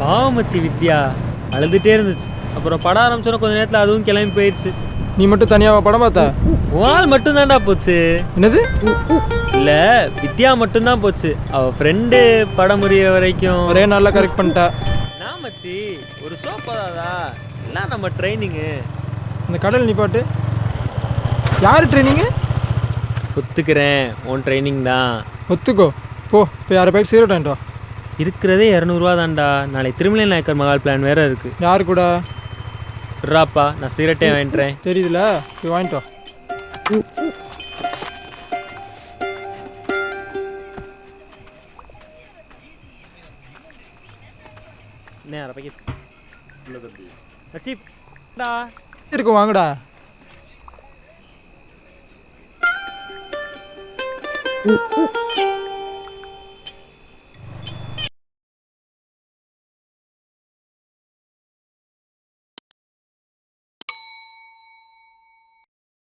பாவம் மச்சி வித்யா அழுதுகிட்டே இருந்துச்சு. அப்புறம் படம் ஆரம்பிச்சோன்னா கொஞ்ச நேரத்தில் அதுவும் கிளம்பி போயிடுச்சு. நீ மட்டும் தனியாக படம் பார்த்த? உன் மட்டும் தான்டா போச்சு. என்னது? இல்லை, வித்யா மட்டும்தான் போச்சு. அவள் ஃப்ரெண்டு படம் முடிகிற வரைக்கும் ஒரே நாளில் கரெக்ட் பண்ணிட்டா. நான் மச்சி ஒரு சோப்பாதாதா எல்லாம் நம்ம ட்ரைனிங்கு. அந்த கடல் நிப்பாட்டு. யார் ட்ரைனிங்கு? ஒத்துக்கிறேன், உன் ட்ரைனிங் தான். ஒத்துக்கோ போ. இப்போ யாரை போய் சிகரெட் வாங்கிட்டு வா. இருக்கிறதே 200 தான்டா. நாளை திருமலை நாயக்கர் மகால் பிளான் வேறு இருக்குது. யார் கூட? ராப்பா, நான் சிகரெட்டே வாங்கிட்டுறேன். தெரியுதுல, போய் வாங்கிட்டு வா. என்ன அரை பாக்கெட் டா இருக்கும், வாங்கடா.